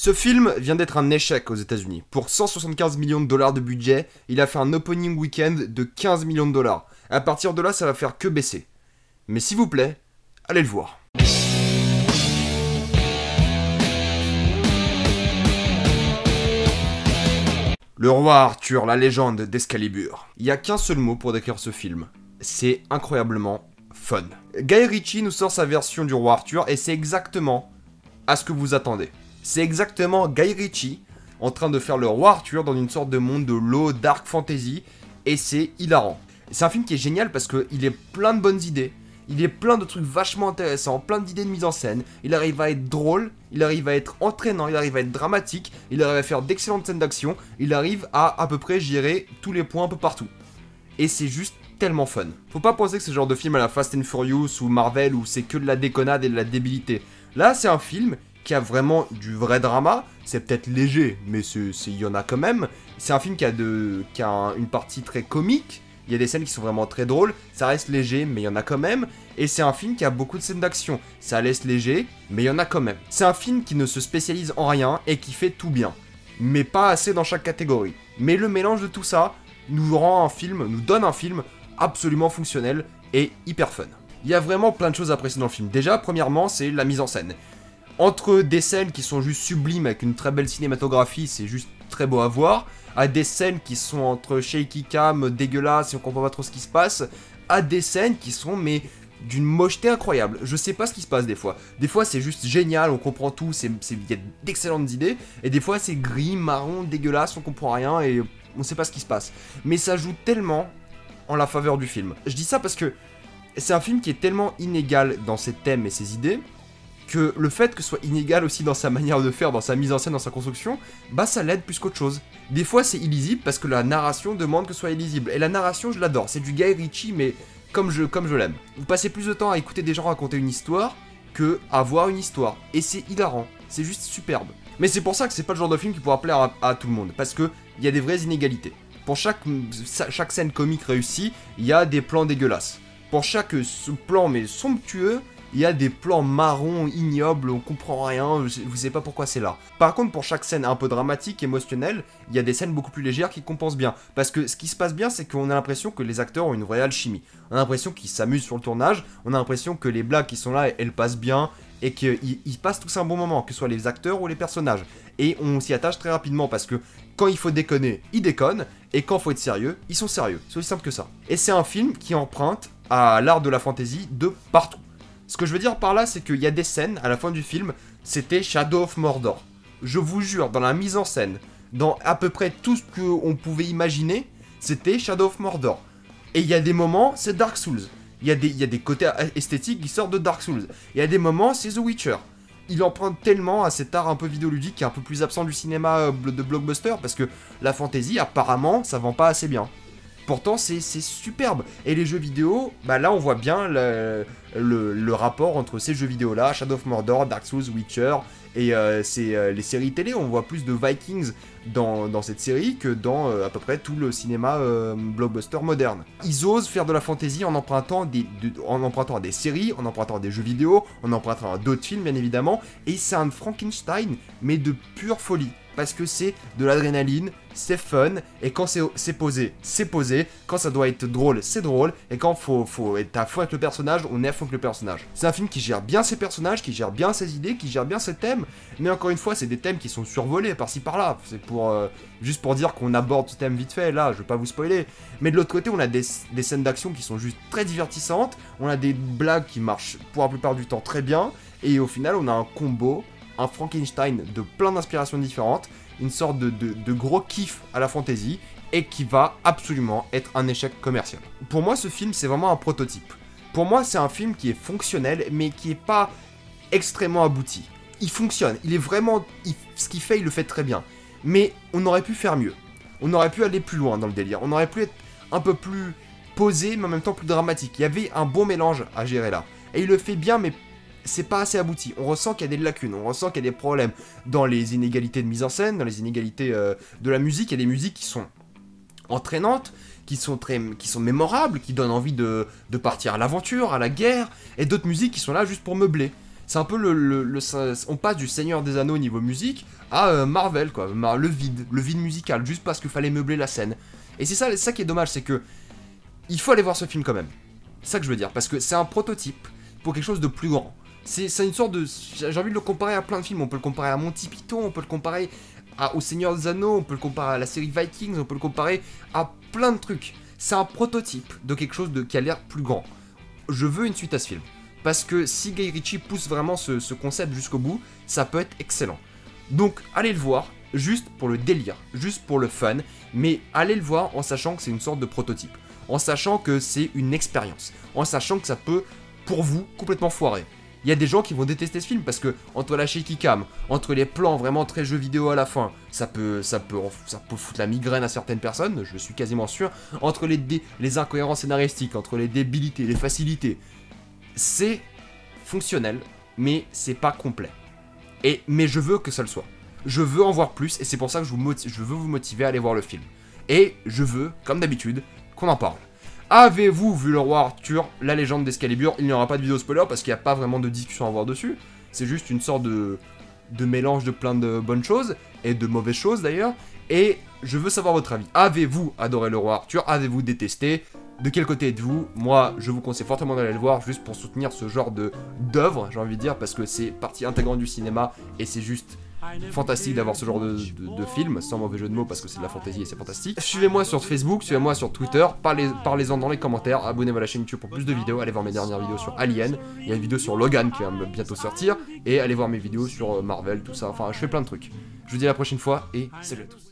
Ce film vient d'être un échec aux États-Unis. Pour 175 millions de dollars de budget, il a fait un opening weekend de 15 millions de dollars. À partir de là, ça va faire que baisser. Mais s'il vous plaît, allez le voir. Le roi Arthur, la légende d'Excalibur. Il n'y a qu'un seul mot pour décrire ce film. C'est incroyablement fun. Guy Ritchie nous sort sa version du roi Arthur et c'est exactement à ce que vous attendez. C'est exactement Guy Ritchie en train de faire le roi Arthur dans une sorte de monde de low dark fantasy et c'est hilarant. C'est un film qui est génial parce qu'il est plein de bonnes idées, il est plein de trucs vachement intéressants, plein d'idées de mise en scène, il arrive à être drôle, il arrive à être entraînant, il arrive à être dramatique, il arrive à faire d'excellentes scènes d'action, il arrive à peu près gérer tous les points un peu partout. Et c'est juste tellement fun. Faut pas penser que c'est ce genre de film à la Fast and Furious ou Marvel où c'est que de la déconnade et de la débilité. Là c'est un film qui a vraiment du vrai drama, c'est peut-être léger, mais il y en a quand même. C'est un film qui a une partie très comique, il y a des scènes qui sont vraiment très drôles, ça reste léger, mais il y en a quand même. Et c'est un film qui a beaucoup de scènes d'action, ça laisse léger, mais il y en a quand même. C'est un film qui ne se spécialise en rien et qui fait tout bien, mais pas assez dans chaque catégorie. Mais le mélange de tout ça nous donne un film absolument fonctionnel et hyper fun. Il y a vraiment plein de choses à apprécier dans le film. Déjà, premièrement, c'est la mise en scène. Entre des scènes qui sont juste sublimes avec une très belle cinématographie, c'est juste très beau à voir, à des scènes qui sont entre shaky cam, dégueulasses et on comprend pas trop ce qui se passe, à des scènes qui sont mais d'une mocheté incroyable. Je sais pas ce qui se passe des fois. Des fois c'est juste génial, on comprend tout, il y a d'excellentes idées, et des fois c'est gris, marron, dégueulasse, on comprend rien et on sait pas ce qui se passe. Mais ça joue tellement en la faveur du film. Je dis ça parce que c'est un film qui est tellement inégal dans ses thèmes et ses idées, que le fait que ce soit inégal aussi dans sa manière de faire, dans sa mise en scène, dans sa construction, bah ça l'aide plus qu'autre chose. Des fois c'est illisible parce que la narration demande que ce soit illisible. Et la narration je l'adore, c'est du Guy Ritchie mais comme je l'aime. Vous passez plus de temps à écouter des gens raconter une histoire que à voir une histoire. Et c'est hilarant, c'est juste superbe. Mais c'est pour ça que c'est pas le genre de film qui pourra plaire à tout le monde, parce que il y a des vraies inégalités. Pour chaque scène comique réussie, il y a des plans dégueulasses. Pour chaque plan mais somptueux, il y a des plans marrons, ignobles, on comprend rien, vous savez pas pourquoi c'est là. Par contre, pour chaque scène un peu dramatique, émotionnelle, il y a des scènes beaucoup plus légères qui compensent bien. Parce que ce qui se passe bien, c'est qu'on a l'impression que les acteurs ont une vraie alchimie. On a l'impression qu'ils s'amusent sur le tournage, on a l'impression que les blagues qui sont là, elles passent bien, et qu'ils passent tous un bon moment, que ce soit les acteurs ou les personnages. Et on s'y attache très rapidement, parce que quand il faut déconner, ils déconnent, et quand il faut être sérieux, ils sont sérieux. C'est aussi simple que ça. Et c'est un film qui emprunte à l'art de la fantasy de partout. Ce que je veux dire par là, c'est qu'il y a des scènes, à la fin du film, c'était Shadow of Mordor. Je vous jure, dans la mise en scène, dans à peu près tout ce qu'on pouvait imaginer, c'était Shadow of Mordor. Et il y a des moments, c'est Dark Souls. Il y a des côtés esthétiques qui sortent de Dark Souls. Il y a des moments, c'est The Witcher. Il emprunte tellement à cet art un peu vidéoludique qui est un peu plus absent du cinéma de blockbuster, parce que la fantasy, apparemment, ça vend pas assez bien. Pourtant, c'est superbe. Et les jeux vidéo, bah là, on voit bien le rapport entre ces jeux vidéo-là, Shadow of Mordor, Dark Souls, Witcher, et les séries télé. On voit plus de Vikings dans cette série que dans à peu près tout le cinéma blockbuster moderne. Ils osent faire de la fantasy en empruntant à des séries, en empruntant à des jeux vidéo, en empruntant à d'autres films, bien évidemment. Et c'est un Frankenstein, mais de pure folie. Parce que c'est de l'adrénaline, c'est fun, et quand c'est posé, c'est posé, quand ça doit être drôle, c'est drôle, et quand faut être à fond avec le personnage, on est à fond avec le personnage. C'est un film qui gère bien ses personnages, qui gère bien ses idées, qui gère bien ses thèmes, mais encore une fois, c'est des thèmes qui sont survolés par-ci par-là, c'est juste pour dire qu'on aborde ce thème vite fait, là, je vais pas vous spoiler. Mais de l'autre côté, on a des scènes d'action qui sont juste très divertissantes, on a des blagues qui marchent pour la plupart du temps très bien, et au final, on a un combo, un Frankenstein de plein d'inspirations différentes, une sorte de gros kiff à la fantasy, et qui va absolument être un échec commercial. Pour moi, ce film, c'est vraiment un prototype. Pour moi, c'est un film qui est fonctionnel, mais qui est pas extrêmement abouti. Il fonctionne, il est vraiment... ce qu'il fait, il le fait très bien. Mais on aurait pu faire mieux. On aurait pu aller plus loin dans le délire. On aurait pu être un peu plus posé, mais en même temps plus dramatique. Il y avait un bon mélange à gérer là. Et il le fait bien, mais c'est pas assez abouti. On ressent qu'il y a des lacunes, on ressent qu'il y a des problèmes dans les inégalités de mise en scène, dans les inégalités de la musique. Il y a des musiques qui sont entraînantes, qui sont mémorables, qui donnent envie de partir à l'aventure, à la guerre, et d'autres musiques qui sont là juste pour meubler. C'est un peu on passe du Seigneur des Anneaux niveau musique à Marvel, quoi. Le vide musical, juste parce qu'il fallait meubler la scène. Et c'est ça qui est dommage, c'est que il faut aller voir ce film quand même. C'est ça que je veux dire, parce que c'est un prototype pour quelque chose de plus grand. C'est une sorte de... J'ai envie de le comparer à plein de films. On peut le comparer à Monty Python, on peut le comparer au Seigneur des Anneaux, on peut le comparer à la série Vikings, on peut le comparer à plein de trucs. C'est un prototype de quelque chose qui a l'air plus grand. Je veux une suite à ce film. Parce que si Guy Ritchie pousse vraiment ce concept jusqu'au bout, ça peut être excellent. Donc allez le voir, juste pour le délire, juste pour le fun, mais allez le voir en sachant que c'est une sorte de prototype, en sachant que c'est une expérience, en sachant que ça peut, pour vous, complètement foirer. Il y a des gens qui vont détester ce film parce que entre la shaky cam, entre les plans vraiment très jeux vidéo à la fin, ça peut foutre la migraine à certaines personnes, je suis quasiment sûr. Entre les incohérences scénaristiques, entre les débilités, les facilités, c'est fonctionnel, mais c'est pas complet. Mais je veux que ça le soit. Je veux en voir plus et c'est pour ça que je veux vous motiver à aller voir le film. Et je veux, comme d'habitude, qu'on en parle. Avez-vous vu le roi Arthur, la légende d'Excalibur? Il n'y aura pas de vidéo spoiler parce qu'il n'y a pas vraiment de discussion à avoir dessus. C'est juste une sorte de mélange de plein de bonnes choses et de mauvaises choses d'ailleurs. Et je veux savoir votre avis. Avez-vous adoré le roi Arthur? Avez-vous détesté? De quel côté êtes-vous? Moi, je vous conseille fortement d'aller le voir juste pour soutenir ce genre d'œuvre, j'ai envie de dire, parce que c'est partie intégrante du cinéma et c'est juste fantastique d'avoir ce genre de film, sans mauvais jeu de mots parce que c'est de la fantaisie et c'est fantastique. Suivez-moi sur Facebook, suivez-moi sur Twitter, parlez-en dans les commentaires, abonnez-vous à la chaîne YouTube pour plus de vidéos, allez voir mes dernières vidéos sur Alien, il y a une vidéo sur Logan qui va bientôt sortir, et allez voir mes vidéos sur Marvel, tout ça, enfin je fais plein de trucs. Je vous dis à la prochaine fois et salut à tous.